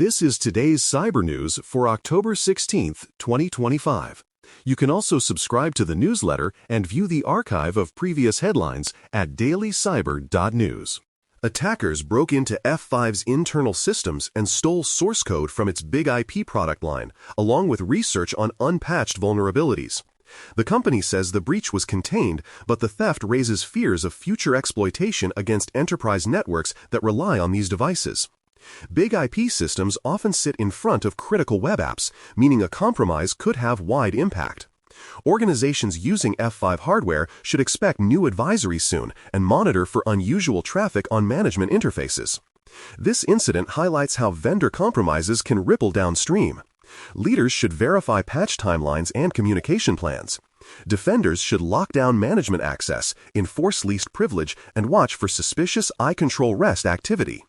This is today's cyber news for October 16th, 2025. You can also subscribe to the newsletter and view the archive of previous headlines at dailycyber.news. Attackers broke into F5's internal systems and stole source code from its Big IP product line, along with research on unpatched vulnerabilities. The company says the breach was contained, but the theft raises fears of future exploitation against enterprise networks that rely on these devices. Big IP systems often sit in front of critical web apps, meaning a compromise could have wide impact. Organizations using F5 hardware should expect new advisories soon and monitor for unusual traffic on management interfaces. This incident highlights how vendor compromises can ripple downstream. Leaders should verify patch timelines and communication plans. Defenders should lock down management access, enforce least privilege, and watch for suspicious I-control-rest activity.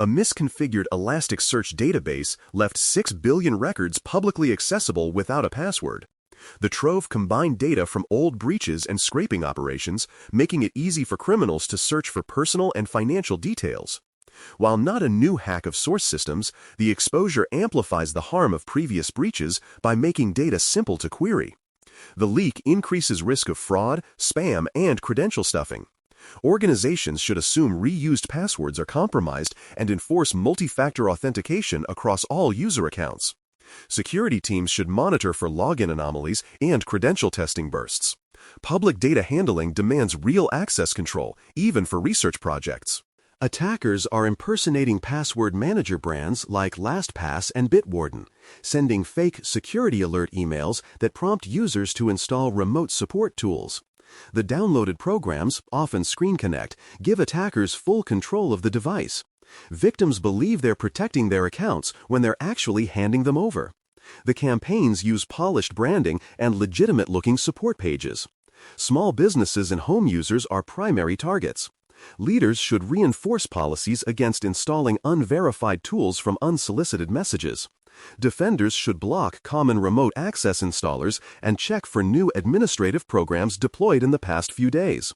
A misconfigured Elasticsearch database left 6 billion records publicly accessible without a password. The trove combined data from old breaches and scraping operations, making it easy for criminals to search for personal and financial details. While not a new hack of source systems, the exposure amplifies the harm of previous breaches by making data simple to query. The leak increases risk of fraud, spam, and credential stuffing. Organizations should assume reused passwords are compromised and enforce multi-factor authentication across all user accounts. Security teams should monitor for login anomalies and credential testing bursts. Public data handling demands real access control, even for research projects. Attackers are impersonating password manager brands like LastPass and Bitwarden, sending fake security alert emails that prompt users to install remote support tools. The downloaded programs, often Screen Connect, give attackers full control of the device. Victims believe they're protecting their accounts when they're actually handing them over. The campaigns use polished branding and legitimate-looking support pages. Small businesses and home users are primary targets. Leaders should reinforce policies against installing unverified tools from unsolicited messages. Defenders should block common remote access installers and check for new administrative programs deployed in the past few days.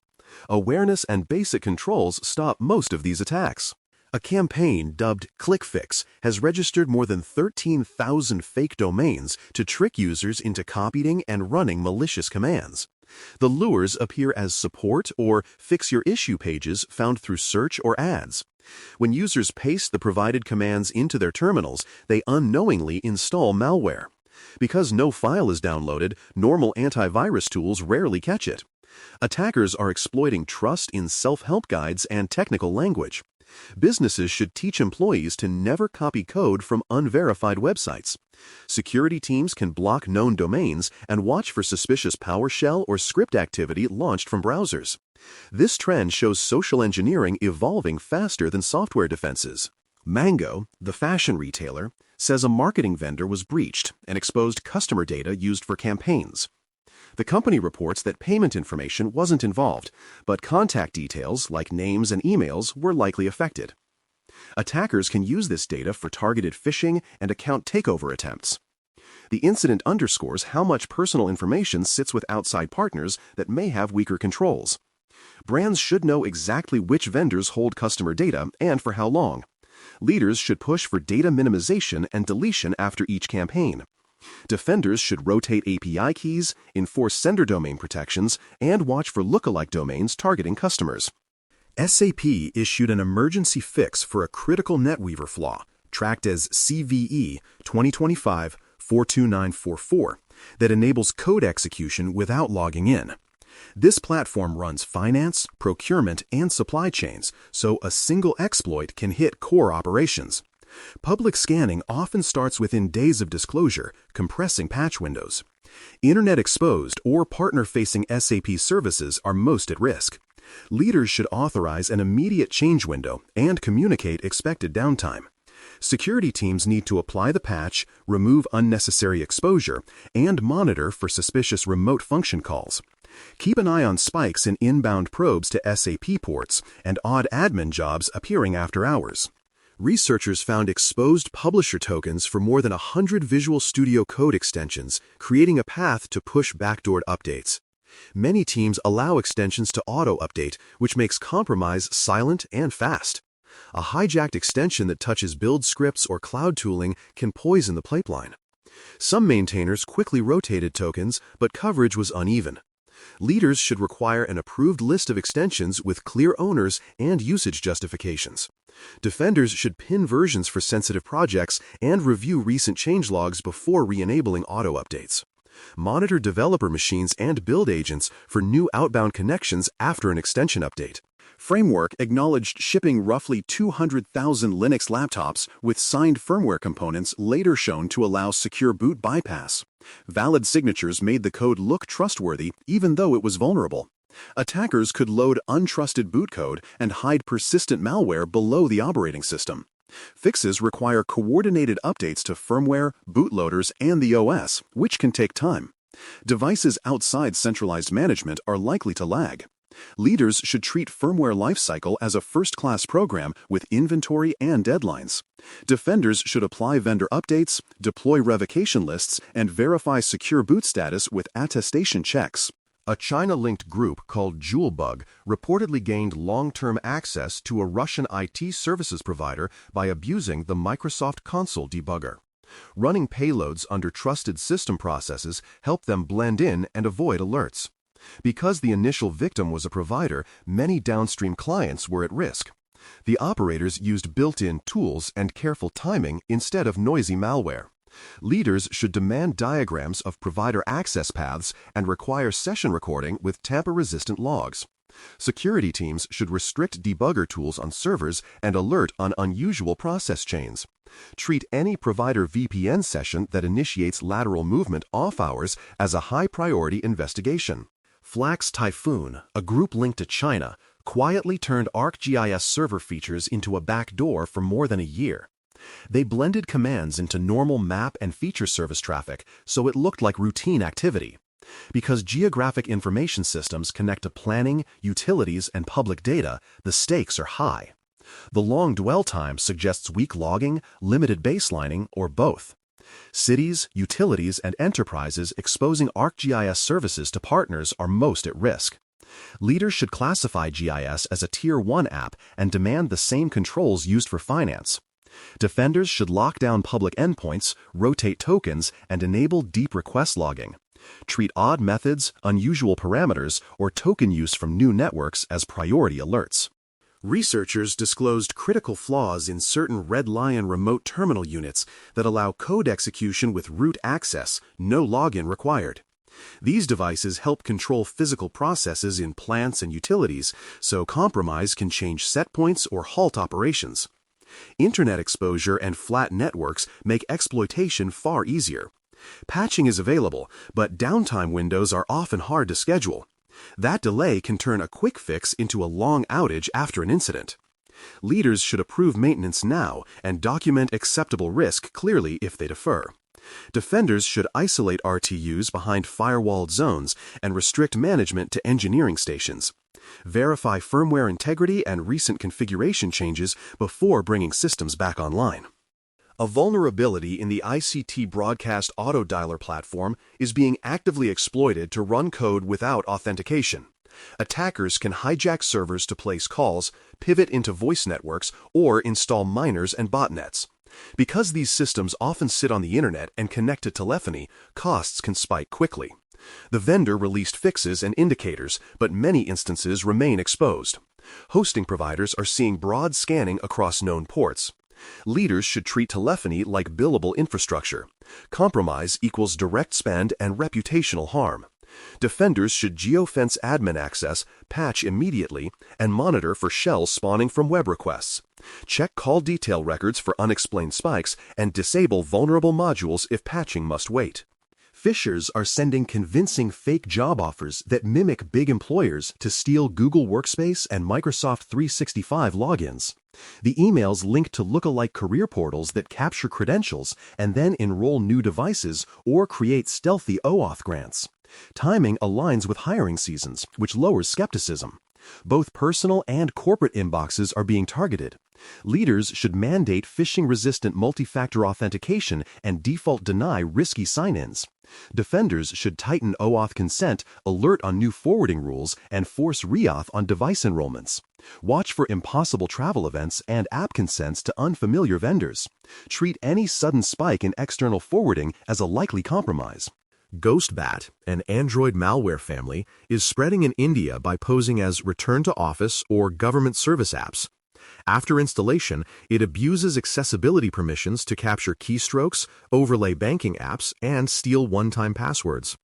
Awareness and basic controls stop most of these attacks. A campaign dubbed ClickFix has registered more than 13,000 fake domains to trick users into copying and running malicious commands. The lures appear as support or fix your issue pages found through search or ads. When users paste the provided commands into their terminals, they unknowingly install malware. Because no file is downloaded, normal antivirus tools rarely catch it. Attackers are exploiting trust in self-help guides and technical language. Businesses should teach employees to never copy code from unverified websites. Security teams can block known domains and watch for suspicious PowerShell or script activity launched from browsers. This trend shows social engineering evolving faster than software defenses. Mango, the fashion retailer, says a marketing vendor was breached and exposed customer data used for campaigns. The company reports that payment information wasn't involved, but contact details like names and emails were likely affected. Attackers can use this data for targeted phishing and account takeover attempts. The incident underscores how much personal information sits with outside partners that may have weaker controls. Brands should know exactly which vendors hold customer data and for how long. Leaders should push for data minimization and deletion after each campaign. Defenders should rotate API keys, enforce sender domain protections, and watch for lookalike domains targeting customers. SAP issued an emergency fix for a critical NetWeaver flaw, tracked as CVE 2025-42944, that enables code execution without logging in. This platform runs finance, procurement, and supply chains, so a single exploit can hit core operations. Public scanning often starts within days of disclosure, compressing patch windows. Internet-exposed or partner-facing SAP services are most at risk. Leaders should authorize an immediate change window and communicate expected downtime. Security teams need to apply the patch, remove unnecessary exposure, and monitor for suspicious remote function calls. Keep an eye on spikes in inbound probes to SAP ports and odd admin jobs appearing after hours. Researchers found exposed publisher tokens for more than 100 Visual Studio Code extensions, creating a path to push backdoored updates. Many teams allow extensions to auto-update, which makes compromise silent and fast. A hijacked extension that touches build scripts or cloud tooling can poison the pipeline. Some maintainers quickly rotated tokens, but coverage was uneven. Leaders should require an approved list of extensions with clear owners and usage justifications. Defenders should pin versions for sensitive projects and review recent changelogs before re-enabling auto updates. Monitor developer machines and build agents for new outbound connections after an extension update. Framework acknowledged shipping roughly 200,000 Linux laptops with signed firmware components later shown to allow secure boot bypass. Valid signatures made the code look trustworthy even though it was vulnerable. Attackers could load untrusted boot code and hide persistent malware below the operating system. Fixes require coordinated updates to firmware, bootloaders, and the OS, which can take time. Devices outside centralized management are likely to lag. Leaders should treat firmware lifecycle as a first-class program with inventory and deadlines. Defenders should apply vendor updates, deploy revocation lists, and verify secure boot status with attestation checks. A China-linked group called Jewelbug reportedly gained long-term access to a Russian IT services provider by abusing the Microsoft console debugger. Running payloads under trusted system processes helped them blend in and avoid alerts. Because the initial victim was a provider, many downstream clients were at risk. The operators used built-in tools and careful timing instead of noisy malware. Leaders should demand diagrams of provider access paths and require session recording with tamper-resistant logs. Security teams should restrict debugger tools on servers and alert on unusual process chains. Treat any provider VPN session that initiates lateral movement off hours as a high-priority investigation. Flax Typhoon, a group linked to China, quietly turned ArcGIS server features into a backdoor for more than a year. They blended commands into normal map and feature service traffic, so it looked like routine activity. Because geographic information systems connect to planning, utilities, and public data, the stakes are high. The long dwell time suggests weak logging, limited baselining, or both. Cities, utilities, and enterprises exposing ArcGIS services to partners are most at risk. Leaders should classify GIS as a Tier 1 app and demand the same controls used for finance. Defenders should lock down public endpoints, rotate tokens, and enable deep request logging. Treat odd methods, unusual parameters, or token use from new networks as priority alerts. Researchers disclosed critical flaws in certain Red Lion remote terminal units that allow code execution with root access, no login required. These devices help control physical processes in plants and utilities, so compromise can change set points or halt operations. Internet exposure and flat networks make exploitation far easier. Patching is available, but downtime windows are often hard to schedule. That delay can turn a quick fix into a long outage after an incident. Leaders should approve maintenance now and document acceptable risk clearly if they defer. Defenders should isolate RTUs behind firewalled zones and restrict management to engineering stations. Verify firmware integrity and recent configuration changes before bringing systems back online. A vulnerability in the ICTBroadcast autodialer platform is being actively exploited to run code without authentication. Attackers can hijack servers to place calls, pivot into voice networks, or install miners and botnets. Because these systems often sit on the internet and connect to telephony, costs can spike quickly. The vendor released fixes and indicators, but many instances remain exposed. Hosting providers are seeing broad scanning across known ports. Leaders should treat telephony like billable infrastructure. Compromise equals direct spend and reputational harm. Defenders should geofence admin access, patch immediately, and monitor for shells spawning from web requests. Check call detail records for unexplained spikes and disable vulnerable modules if patching must wait. Phishers are sending convincing fake job offers that mimic big employers to steal Google Workspace and Microsoft 365 logins. The emails link to lookalike career portals that capture credentials and then enroll new devices or create stealthy OAuth grants. Timing aligns with hiring seasons, which lowers skepticism. Both personal and corporate inboxes are being targeted. Leaders should mandate phishing-resistant multi-factor authentication and default deny risky sign-ins. Defenders should tighten OAuth consent, alert on new forwarding rules, and force reauth on device enrollments. Watch for impossible travel events and app consents to unfamiliar vendors. Treat any sudden spike in external forwarding as a likely compromise. GhostBat, an Android malware family, is spreading in India by posing as return to office or government service apps. After installation, it abuses accessibility permissions to capture keystrokes, overlay banking apps, and steal one-time passwords.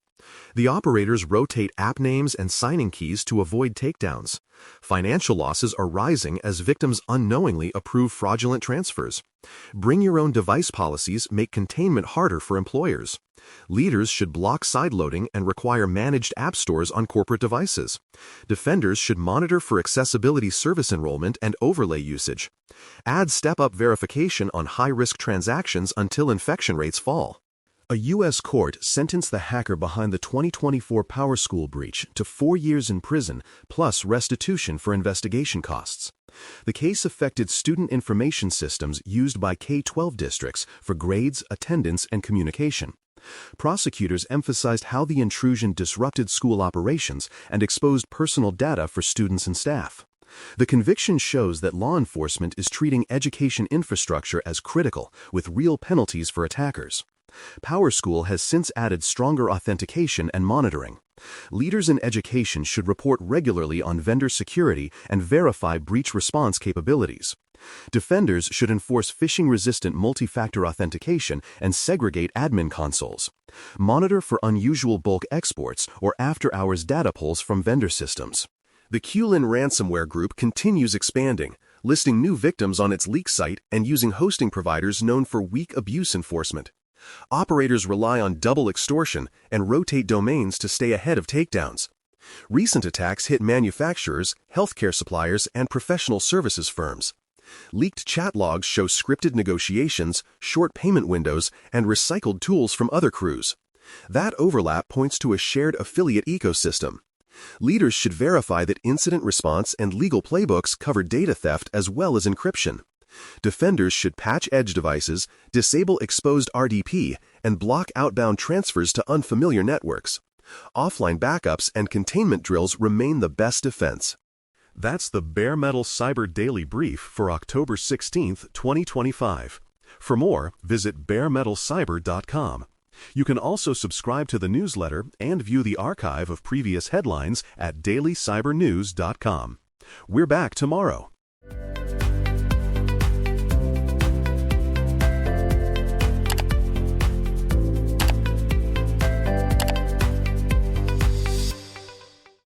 The operators rotate app names and signing keys to avoid takedowns. Financial losses are rising as victims unknowingly approve fraudulent transfers. Bring your own device policies make containment harder for employers. Leaders should block sideloading and require managed app stores on corporate devices. Defenders should monitor for accessibility service enrollment and overlay usage. Add step-up verification on high-risk transactions until infection rates fall. A U.S. court sentenced the hacker behind the 2024 PowerSchool breach to 4 years in prison plus restitution for investigation costs. The case affected student information systems used by K-12 districts for grades, attendance, and communication. Prosecutors emphasized how the intrusion disrupted school operations and exposed personal data for students and staff. The conviction shows that law enforcement is treating education infrastructure as critical, with real penalties for attackers. PowerSchool has since added stronger authentication and monitoring. Leaders in education should report regularly on vendor security and verify breach response capabilities. Defenders should enforce phishing-resistant multi-factor authentication and segregate admin consoles. Monitor for unusual bulk exports or after-hours data pulls from vendor systems. The Qilin ransomware group continues expanding, listing new victims on its leak site and using hosting providers known for weak abuse enforcement. Operators rely on double extortion and rotate domains to stay ahead of takedowns. Recent attacks hit manufacturers, healthcare suppliers, and professional services firms. Leaked chat logs show scripted negotiations, short payment windows, and recycled tools from other crews. That overlap points to a shared affiliate ecosystem. Leaders should verify that incident response and legal playbooks cover data theft as well as encryption. Defenders should patch edge devices, disable exposed RDP, and block outbound transfers to unfamiliar networks. Offline backups and containment drills remain the best defense. That's the Bare Metal Cyber Daily Brief for October 16, 2025. For more, visit baremetalcyber.com. You can also subscribe to the newsletter and view the archive of previous headlines at dailycybernews.com. We're back tomorrow.